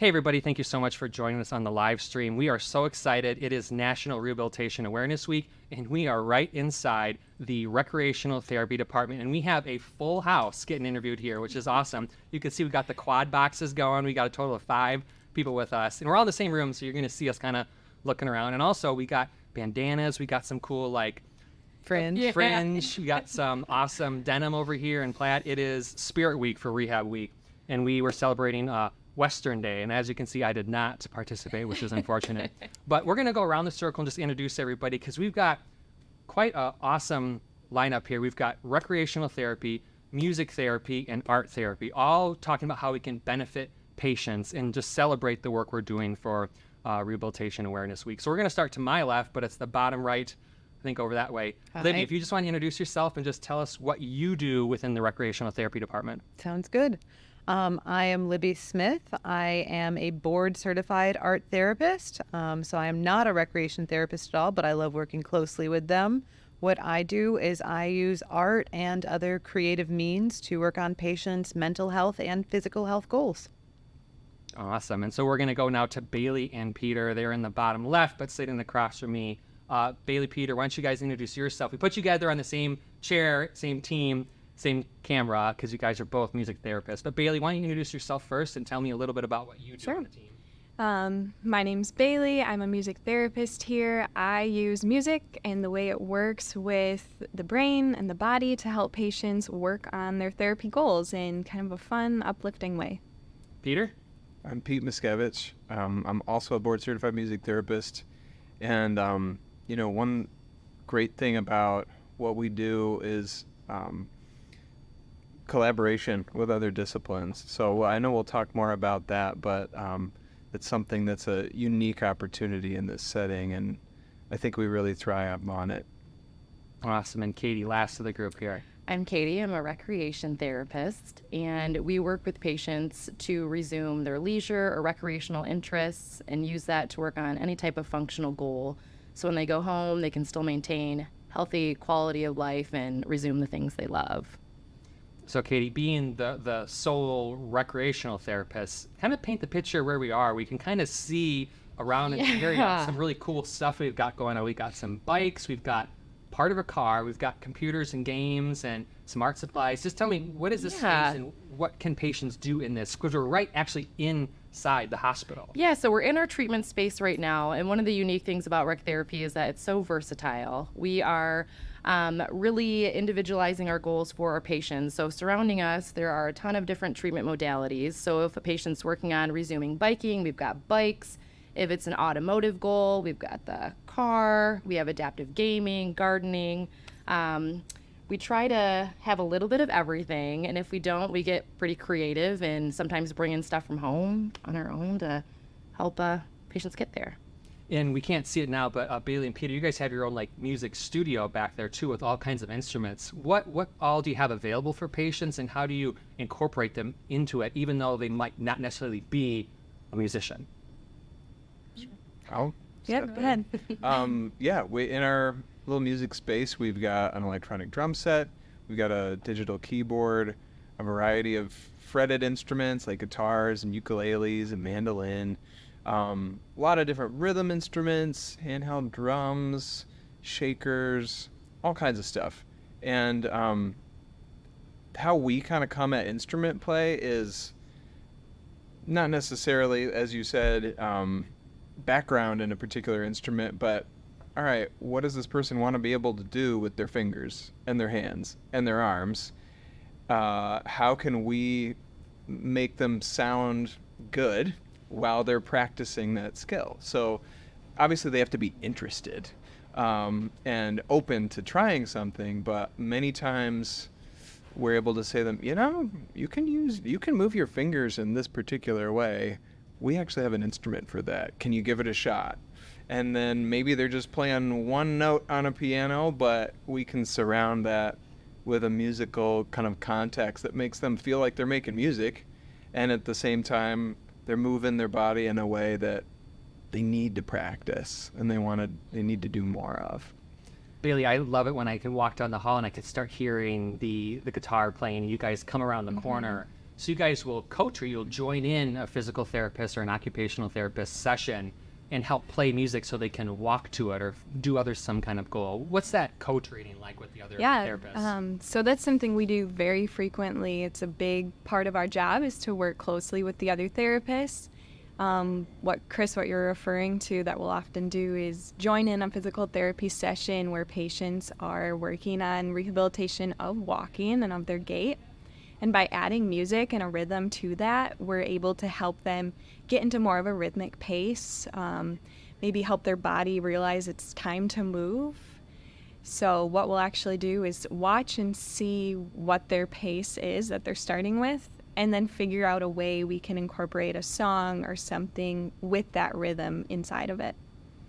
Hey everybody, thank you so much for joining us on the live stream. We are so excited. It is National Rehabilitation Awareness Week, and we are right inside the Recreational Therapy Department, and we have a full house getting interviewed here, which is awesome. You can see we got the quad boxes going. We got a total of 5 people with us, and we're all in the same room, so you're going to see us kind of looking around. And also, we got bandanas. We got some cool, like, fringe. We got some awesome denim over here in plaid. It is Spirit Week for Rehab Week, and we were celebrating Western Day, and as you can see, I did not participate, which is unfortunate. But we're going to go around the circle and just introduce everybody, because we've got quite an awesome lineup here. We've got recreational therapy, music therapy, and art therapy, all talking about how we can benefit patients and just celebrate the work we're doing for Rehabilitation Awareness Week. So we're going to start to my left, but it's the bottom right, I think, over that way. Hi. Libby, if you just want to introduce yourself and just tell us what you do within the Recreational Therapy Department. Sounds good. I am Libby Smith. I am a board certified art therapist. So I am not a recreation therapist at all, but I love working closely with them. What I do is I use art and other creative means to work on patients' mental health and physical health goals. Awesome. And so we're going to go now to Bailey and Peter. They're in the bottom left, but sitting across from me. Bailey, Peter, why don't you guys introduce yourself? We put you together on the same chair, same team, same camera, because you guys are both music therapists. But Bailey, why don't you introduce yourself first and tell me a little bit about what you do on the team? My name's Bailey. I'm a music therapist here. I use music and the way it works with the brain and the body to help patients work on their therapy goals in kind of a fun, uplifting way. Peter? I'm Pete Muszkiewicz. I'm also a board certified music therapist. And, one great thing about what we do is collaboration with other disciplines. So I know we'll talk more about that, but it's something that's a unique opportunity in this setting, and I think we really thrive on it. Awesome. And Katie, last of the group here. I'm Katie. I'm a recreation therapist, and we work with patients to resume their leisure or recreational interests and use that to work on any type of functional goal. So when they go home, they can still maintain healthy quality of life and resume the things they love. So Katie, being the sole recreational therapist, kind of paint the picture where we are. We can kind of see around and some really cool stuff we've got going on. We've got some bikes, we've got part of a car, we've got computers and games and some art supplies. Just tell me, what is this space and what can patients do in this? Because we're right actually inside the hospital. Yeah, so we're in our treatment space right now, and one of the unique things about rec therapy is that it's so versatile. We are really individualizing our goals for our patients. So surrounding us, there are a ton of different treatment modalities. So if a patient's working on resuming biking, we've got bikes. If it's an automotive goal, we've got the car. We have adaptive gaming, gardening. We try to have a little bit of everything, and if we don't, we get pretty creative and sometimes bring in stuff from home on our own to help patients get there. And we can't see it now, but Bailey and Peter, you guys have your own music studio back there too, with all kinds of instruments. What all do you have available for patients, and how do you incorporate them into it, even though they might not necessarily be a musician? I'll Yeah, go ahead. We in our little music space, we've got an electronic drum set, we've got a digital keyboard, a variety of fretted instruments like guitars and ukuleles and mandolin, a lot of different rhythm instruments, handheld drums, shakers, all kinds of stuff. And how we kind of come at instrument play is not necessarily, as you said, background in a particular instrument, but all right, what does this person want to be able to do with their fingers and their hands and their arms? How can we make them sound good while they're practicing that skill? So obviously they have to be interested and open to trying something, but many times we're able to say to them, you can move your fingers in this particular way. We actually have an instrument for that. Can you give it a shot? And then maybe they're just playing one note on a piano, but we can surround that with a musical kind of context that makes them feel like they're making music, and at the same time they're moving their body in a way that they need to practice and they need to do more of. Bailey, I love it when I can walk down the hall and I can start hearing the guitar playing and you guys come around the corner. So you guys will coach, or you'll join in a physical therapist or an occupational therapist session and help play music so they can walk to it or do some kind of goal. What's that co-training like with the other therapists? So that's something we do very frequently. It's a big part of our job is to work closely with the other therapists. What you're referring to that we'll often do is join in a physical therapy session where patients are working on rehabilitation of walking and of their gait. And by adding music and a rhythm to that, we're able to help them get into more of a rhythmic pace, maybe help their body realize it's time to move. So what we'll actually do is watch and see what their pace is that they're starting with, and then figure out a way we can incorporate a song or something with that rhythm inside of it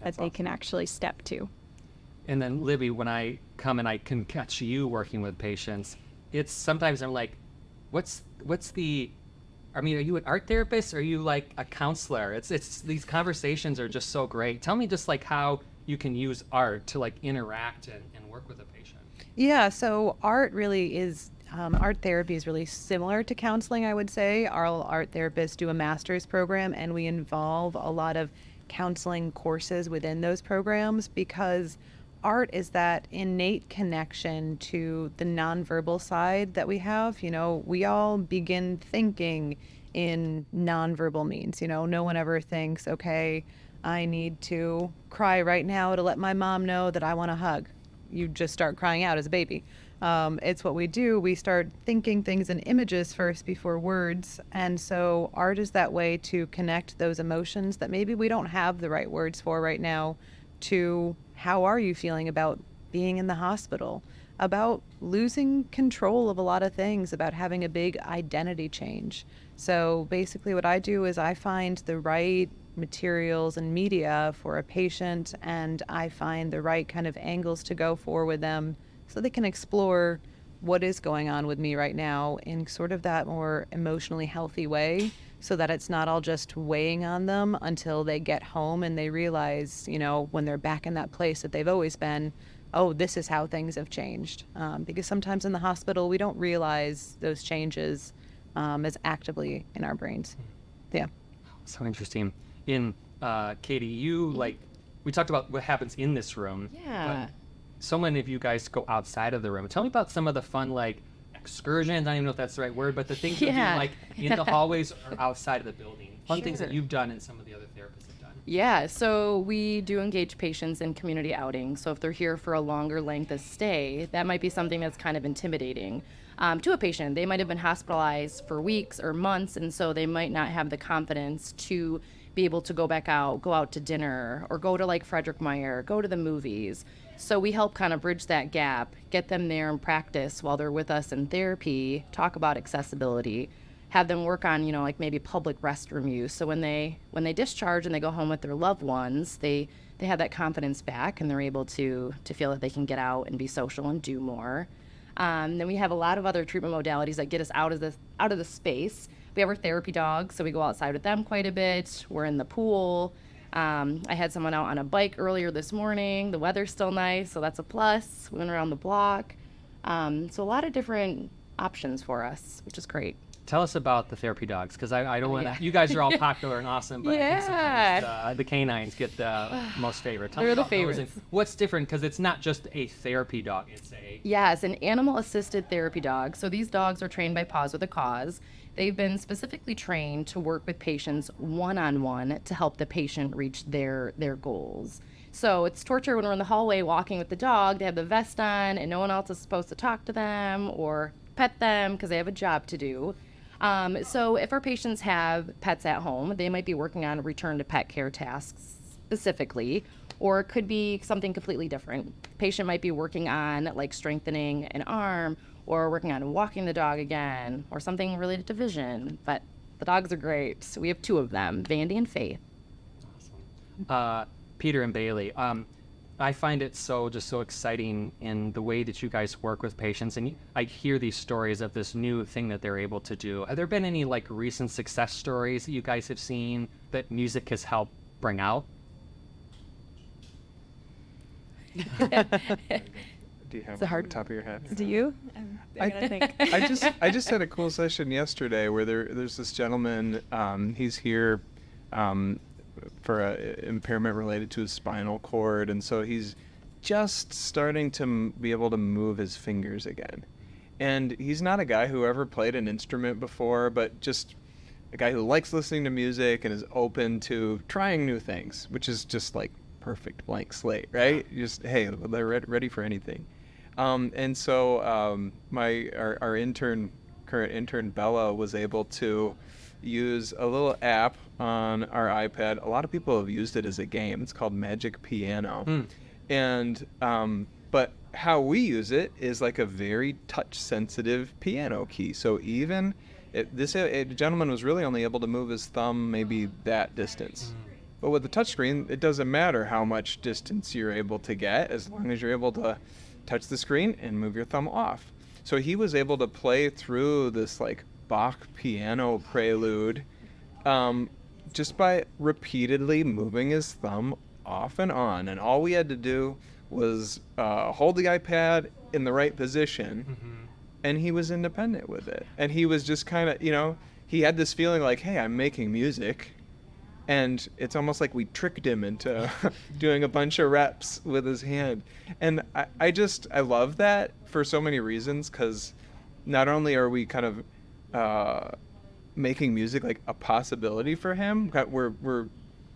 that they can actually step to. And then Libby, when I come and I can catch you working with patients, it's sometimes I'm like, are you an art therapist or are you like a counselor? It's these conversations are just so great. Tell me just like how you can use art to like interact and work with a patient. Yeah, so art really is, art therapy is really similar to counseling, I would say. Our art therapists do a master's program, and we involve a lot of counseling courses within those programs because art is that innate connection to the nonverbal side that we have. You know, we all begin thinking in nonverbal means. You know, no one ever thinks, okay, I need to cry right now to let my mom know that I want a hug. You just start crying out as a baby. It's what we do. We start thinking things in images first before words. And so art is that way to connect those emotions that maybe we don't have the right words for right now to how are you feeling about being in the hospital, about losing control of a lot of things, about having a big identity change. So basically what I do is I find the right materials and media for a patient, and I find the right kind of angles to go for with them so they can explore what is going on with me right now in sort of that more emotionally healthy way, so that it's not all just weighing on them until they get home and they realize, you know, when they're back in that place that they've always been, oh, this is how things have changed. Because sometimes in the hospital, we don't realize those changes as actively in our brains. Yeah. So interesting. In Katie, you we talked about what happens in this room. Yeah. But so many of you guys go outside of the room. Tell me about some of the fun excursions. I don't even know if that's the right word, but the things Yeah. that you in the hallways or outside of the building. Fun things that Sure. you've done and some of the other therapists have done. Yeah, so we do engage patients in community outings. So if they're here for a longer length of stay, that might be something that's kind of intimidating to a patient. They might have been hospitalized for weeks or months, and so they might not have the confidence to be able to go back out, go out to dinner, or go to like Frederick Meyer, go to the movies. So we help kind of bridge that gap, get them there and practice while they're with us in therapy, talk about accessibility, have them work on, like maybe public restroom use. So when they discharge and they go home with their loved ones, they have that confidence back and they're able to feel that they can get out and be social and do more. Then we have a lot of other treatment modalities that get us out of the space. We have our therapy dogs, so we go outside with them quite a bit. We're in the pool. I had someone out on a bike earlier this morning. The weather's still nice, so that's a plus. We went around the block. So a lot of different options for us, which is great. Tell us about the therapy dogs, because I don't want to. yeah. You guys are all popular and awesome, but I think Yeah. sometimes the canines get the most favorite. Tell me They're the about those and favorites. what's different, because it's not just a therapy dog; it's a Yes, an animal-assisted therapy dog. So these dogs are trained by Paws with a Cause. They've been specifically trained to work with patients one-on-one to help the patient reach their goals. So it's torture when we're in the hallway walking with the dog. They have the vest on, and no one else is supposed to talk to them or pet them because they have a job to do. So if our patients have pets at home, they might be working on return to pet care tasks specifically, or it could be something completely different. Patient might be working on like strengthening an arm or working on walking the dog again or something related to vision. But the dogs are great. So we have two of them, Vandy and Faith. Peter and Bailey. I find it so exciting in the way that you guys work with patients, and I hear these stories of this new thing that they're able to do. Have there been any recent success stories that you guys have seen that music has helped bring out? Do Do you have a one hard- on the top of your head? Do you? I gotta think. I just had a cool session yesterday where there's this gentleman. He's here for a impairment related to his spinal cord, and so he's just starting to be able to move his fingers again. And he's not a guy who ever played an instrument before, but just a guy who likes listening to music and is open to trying new things, which is just like perfect blank slate, right? Just, hey, they're ready for anything. And so our current intern Bella was able to use a little app on our iPad. A lot of people have used it as a game. It's called Magic Piano. And but how we use it is like a very touch-sensitive piano key. So even this gentleman was really only able to move his thumb maybe that distance. But with the touchscreen, it doesn't matter how much distance you're able to get, as long as you're able to touch the screen and move your thumb off. So he was able to play through this like Bach piano prelude just by repeatedly moving his thumb off and on. And all we had to do was hold the iPad in the right position, and he was independent with it. And he was just kind of, he had this feeling like, hey, I'm making music. And it's almost like we tricked him into doing a bunch of reps with his hand. And I love that for so many reasons, because not only are we kind of making music like a possibility for him, we're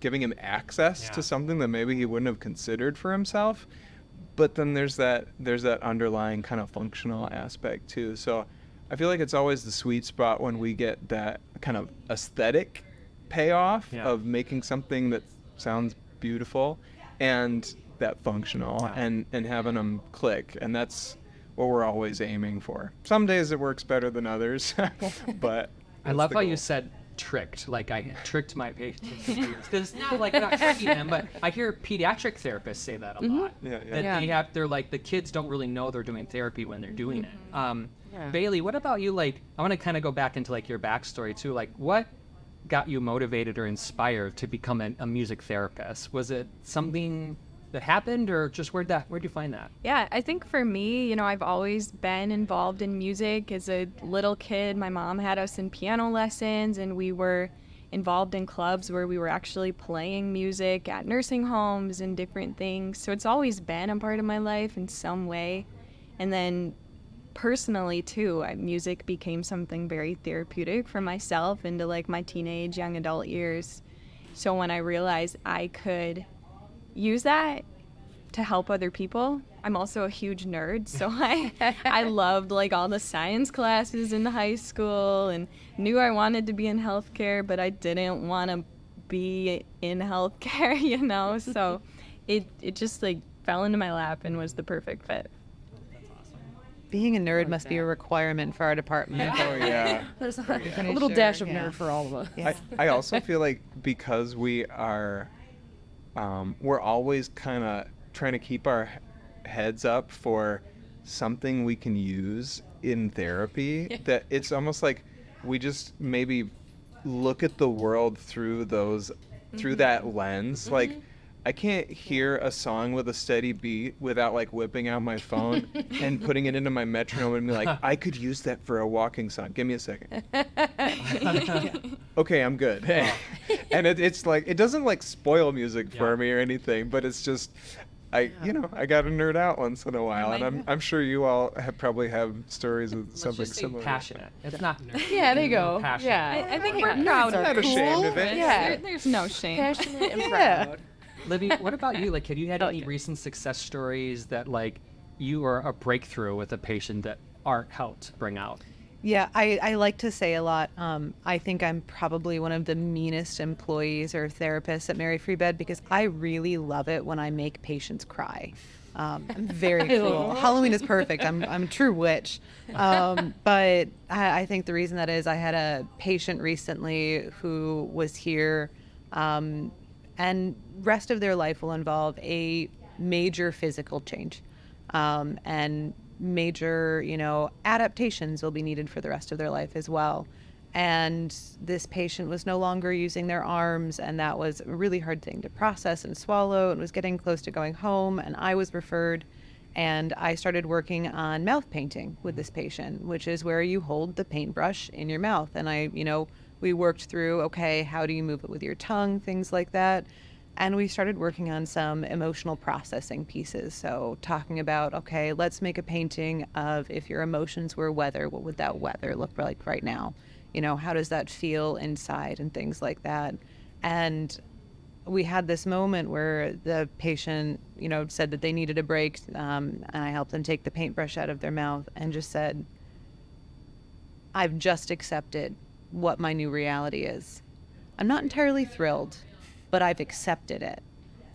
giving him access to something that maybe he wouldn't have considered for himself. But then there's that underlying kind of functional aspect too. So I feel like it's always the sweet spot when we get that kind of aesthetic payoff of making something that sounds beautiful and that functional and having them click. And that's what we're always aiming for. Some days it works better than others, but I love how you said tricked, like I tricked my patients. Because it's not like we're not tricking them, but I hear pediatric therapists say that a lot. That they're like, the kids don't really know they're doing therapy when they're doing it. Bailey, what about you? Like, I want to kind of go back into like your backstory too. Like, what got you motivated or inspired to become a music therapist? Was it something that happened, or just where'd you find that? Yeah, I think for me, I've always been involved in music. As a little kid, my mom had us in piano lessons, and we were involved in clubs where we were actually playing music at nursing homes and different things. So it's always been a part of my life in some way. And then personally too, music became something very therapeutic for myself into like my teenage, young adult years. So when I realized I could use that to help other people. I'm also a huge nerd, so I loved like all the science classes in high school and knew I wanted to be in healthcare, but I didn't want to be in healthcare, so it just like fell into my lap and was the perfect fit. Being a nerd must be a requirement for our department. Oh yeah. There's a Pretty little sure, dash of yeah. nerd for all of us. Yeah. I also feel like because we are, we're always kind of trying to keep our heads up for something we can use in therapy, that it's almost like we just maybe look at the world through that lens. Like, I can't hear a song with a steady beat without like whipping out my phone and putting it into my metronome and be like, I could use that for a walking song. Give me a second. Okay, I'm good. Hey. And it's like, it doesn't like spoil music for me or anything, but it's just, I got to nerd out once in a while, and I'm sure you all probably have stories with Let's something just say similar. passionate. It's not nerd. Yeah, there you go. Passionate. Yeah. I think Nerds we're proud are of Not ashamed of it. Yeah. There's no shame. Passionate and Yeah. proud. Libby, what about you? Like, have you had any recent success stories that like you were a breakthrough with a patient that art helped bring out? Yeah, I like to say a lot. I think I'm probably one of the meanest employees or therapists at Mary Free Bed because I really love it when I make patients cry. I'm very cool. Halloween is perfect. I'm a true witch. But I think the reason that is I had a patient recently who was here, and rest of their life will involve a major physical change, and major, adaptations will be needed for the rest of their life as well. And this patient was no longer using their arms, and that was a really hard thing to process and swallow, and was getting close to going home. And I was referred, And I started working on mouth painting with this patient, which is where you hold the paintbrush in your mouth. And we worked through, okay, how do you move it with your tongue, things like that. And we started working on some emotional processing pieces. So talking about, okay, let's make a painting of if your emotions were weather, what would that weather look like right now? How does that feel inside and things like that. And we had this moment where the patient, said that they needed a break, and I helped them take the paintbrush out of their mouth and just said, I've just accepted what my new reality is. I'm not entirely thrilled, but I've accepted it,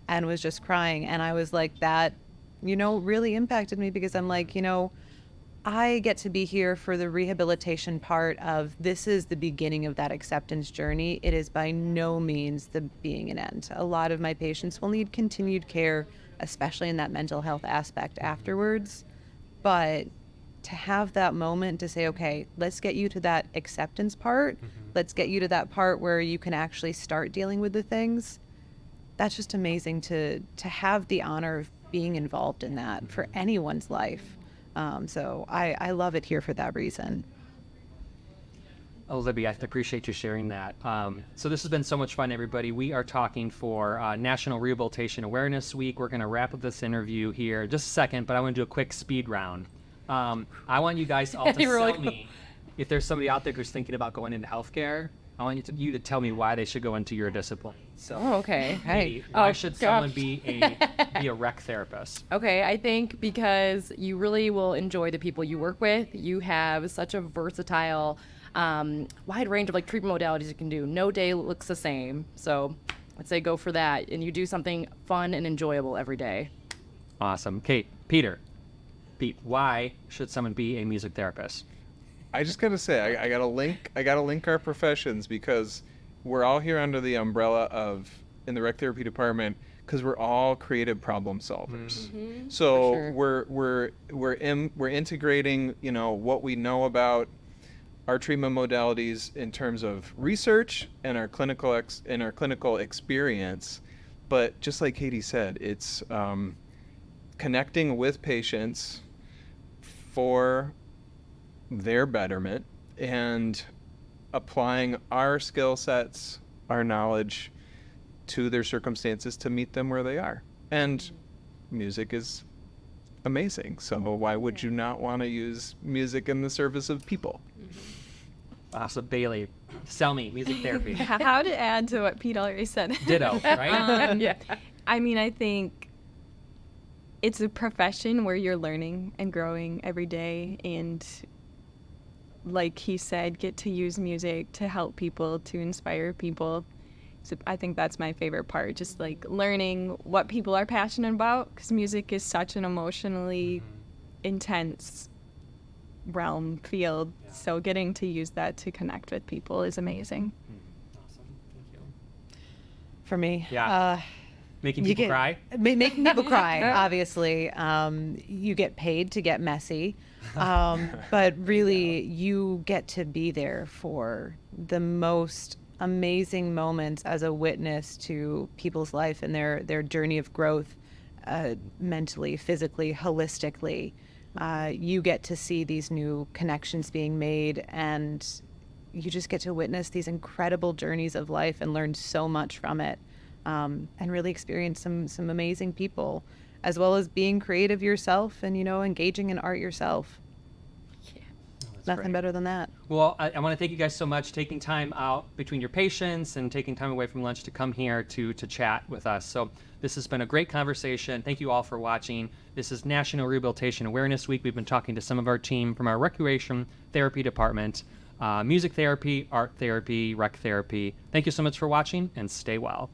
and was just crying. And I was like, that, really impacted me, because I'm like, I get to be here for the rehabilitation part of this is the beginning of that acceptance journey. It is by no means the being an end. A lot of my patients will need continued care, especially in that mental health aspect afterwards. But to have that moment to say, okay, let's get you to that acceptance part. Let's get you to that part where you can actually start dealing with the things. That's just amazing to have the honor of being involved in that for anyone's life. So I love it here for that reason. Oh, Libby, I appreciate you sharing that. So this has been so much fun, everybody. We are talking for National Rehabilitation Awareness Week. We're going to wrap up this interview here in just a second, but I want to do a quick speed round. I want you guys all to tell me if there's somebody out there who's thinking about going into healthcare. I want you to tell me why they should go into your discipline. So, Okay. Katie, why should someone be a rec therapist? Okay, I think because you really will enjoy the people you work with. You have such a versatile, wide range of treatment modalities you can do. No day looks the same. So I'd say go for that. And you do something fun and enjoyable every day. Awesome. Pete, why should someone be a music therapist? I just gotta say, I gotta link our professions, because we're all here under the umbrella of, in the rec therapy department, because we're all creative problem solvers. So For sure. we're integrating, what we know about our treatment modalities in terms of research and our clinical experience. But just like Katie said, it's connecting with patients for their betterment and applying our skill sets, our knowledge to their circumstances to meet them where they are. And music is amazing. So why would you not want to use music in the service of people? Awesome. Bailey, sell me music therapy. How to add to what Pete already said. Ditto, right? Yeah. I mean, I think it's a profession where you're learning and growing every day, and like he said, get to use music to help people, to inspire people. So I think that's my favorite part, just learning what people are passionate about, because music is such an emotionally intense field. Yeah. So getting to use that to connect with people is amazing. Awesome. Thank you. For me, Yeah. Making people cry? Making people cry, obviously. You get paid to get messy. But really, you get to be there for the most amazing moments as a witness to people's life and their journey of growth, mentally, physically, holistically. You get to see these new connections being made, and you just get to witness these incredible journeys of life and learn so much from it, and really experience some amazing people, as well as being creative yourself and, engaging in art yourself. Nothing better than that. Well, I want to thank you guys so much taking time out between your patients and taking time away from lunch to come here to chat with us. So this has been a great conversation. Thank you all for watching. This is National Rehabilitation Awareness Week. We've been talking to some of our team from our Recreation Therapy Department, music therapy, art therapy, rec therapy. Thank you so much for watching, and stay well.